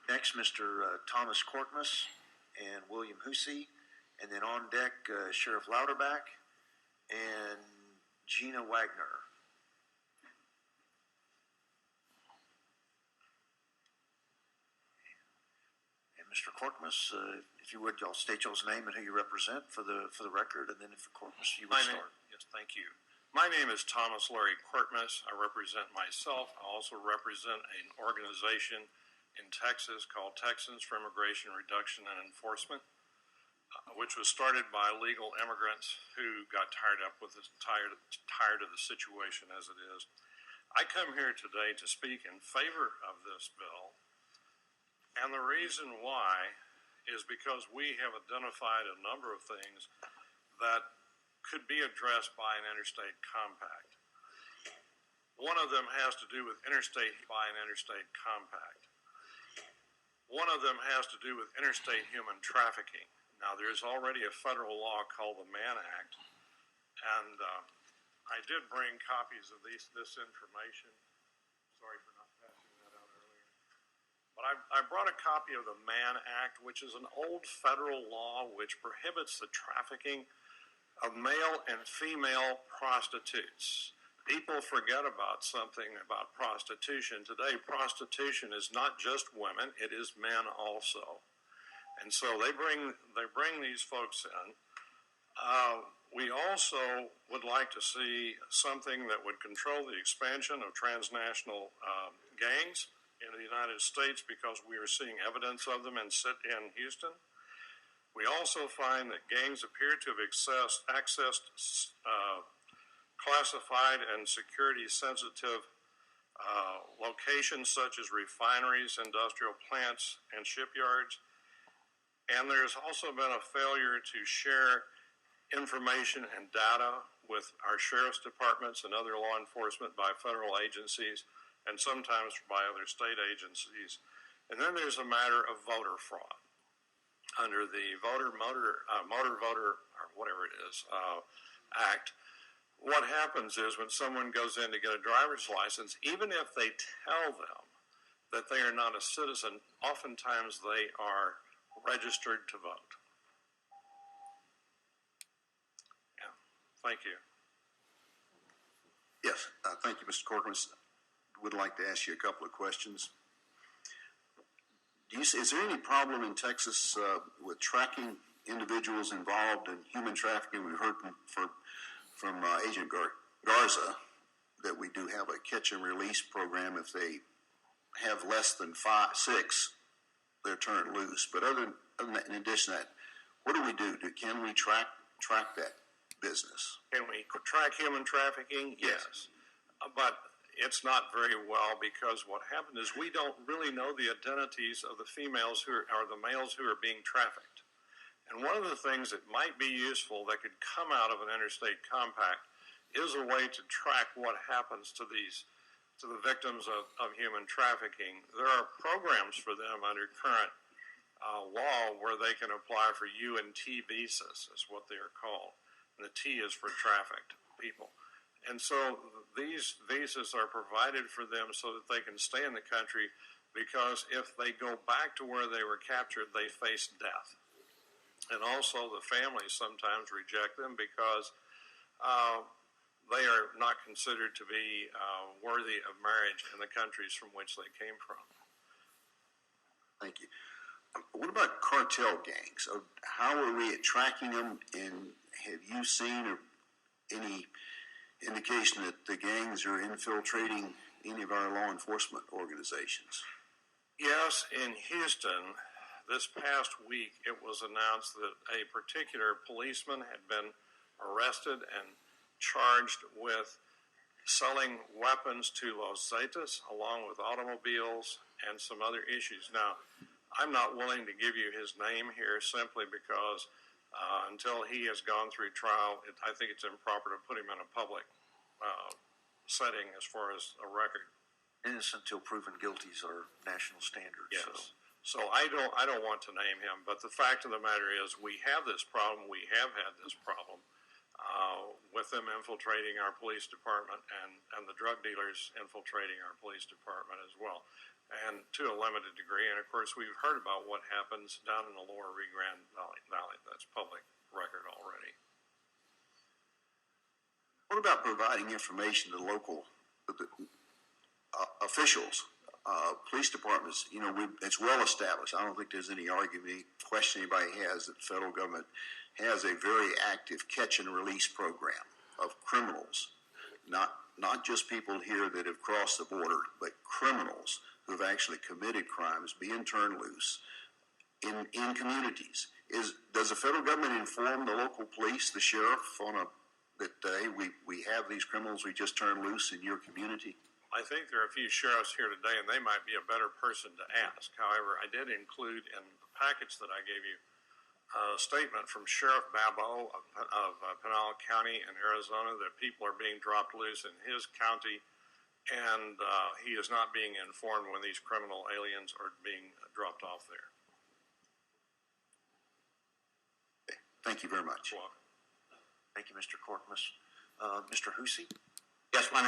Next, Mr. Thomas Korkmas and William Hussey. And then on deck, Sheriff Louderback and Gina Wagner. And Mr. Korkmas, if you would, y'all state y'all's name and who you represent for the record, and then if Korkmas, you would start. Yes, thank you. My name is Thomas Larry Korkmas. I represent myself. I also represent an organization in Texas called Texans for Immigration Reduction and Enforcement, which was started by legal immigrants who got tired of the situation as it is. I come here today to speak in favor of this bill, and the reason why is because we have identified a number of things that could be addressed by an interstate compact. One of them has to do with interstate compact. One of them has to do with interstate human trafficking. Now, there's already a federal law called the Mann Act, and I did bring copies of this information. Sorry for not passing that out earlier. But I brought a copy of the Mann Act, which is an old federal law which prohibits the trafficking of male and female prostitutes. People forget about something about prostitution. Today, prostitution is not just women, it is men also. And so they bring these folks in. We also would like to see something that would control the expansion of transnational gangs in the United States, because we are seeing evidence of them in Houston. We also find that gangs appear to have accessed classified and security-sensitive locations such as refineries, industrial plants, and shipyards. And there's also been a failure to share information and data with our sheriff's departments and other law enforcement by federal agencies, and sometimes by other state agencies. And then there's a matter of voter fraud. Under the Motor Voter, or whatever it is, Act, what happens is when someone goes in to get a driver's license, even if they tell them that they are not a citizen, oftentimes they are registered to vote. Yeah, thank you. Yes, thank you, Mr. Korkmas. Would like to ask you a couple of questions. Is there any problem in Texas with tracking individuals involved in human trafficking? We heard from Agent Garza that we do have a catch and release program. If they have less than 6, they're turned loose. But other than that, in addition to that, what do we do? Can we track that business? Can we track human trafficking? Yes. But it's not very well, because what happened is we don't really know the identities of the females or the males who are being trafficked. And one of the things that might be useful that could come out of an interstate compact is a way to track what happens to the victims of human trafficking. There are programs for them under current law where they can apply for UNT visas, is what they are called. And the T is for trafficked people. And so these visas are provided for them so that they can stay in the country, because if they go back to where they were captured, they face death. And also the families sometimes reject them because they are not considered to be worthy of marriage in the countries from which they came from. Thank you. What about cartel gangs? How are we at tracking them, and have you seen any indication that the gangs are infiltrating any of our law enforcement organizations? Yes, in Houston, this past week, it was announced that a particular policeman had been arrested and charged with selling weapons to Los Zetas, along with automobiles and some other issues. Now, I'm not willing to give you his name here simply because until he has gone through trial, I think it's improper to put him in a public setting as far as a record. Innocent until proven guilty are national standards. Yes. So I don't want to name him, but the fact of the matter is we have this problem. We have had this problem. with them infiltrating our police department and the drug dealers infiltrating our police department as well, and to a limited degree. And of course, we've heard about what happens down in the lower Rio Grande Valley. That's public record already. What about providing information to local officials, police departments? You know, it's well established. I don't think there's any argument, question anybody has that the federal government has a very active catch and release program of criminals, not just people here that have crossed the border, but criminals who have actually committed crimes being turned loose in communities. Does the federal government inform the local police, the sheriff, that hey, we have these criminals we just turned loose in your community? I think there are a few sheriffs here today, and they might be a better person to ask. However, I did include in the package that I gave you a statement from Sheriff Babo of Pinal County in Arizona that people are being dropped loose in his county, and he is not being informed when these criminal aliens are being dropped off there. Okay. Thank you very much. You're welcome. Thank you, Mr. Korkmas. Mr. Hussey? Yes, my name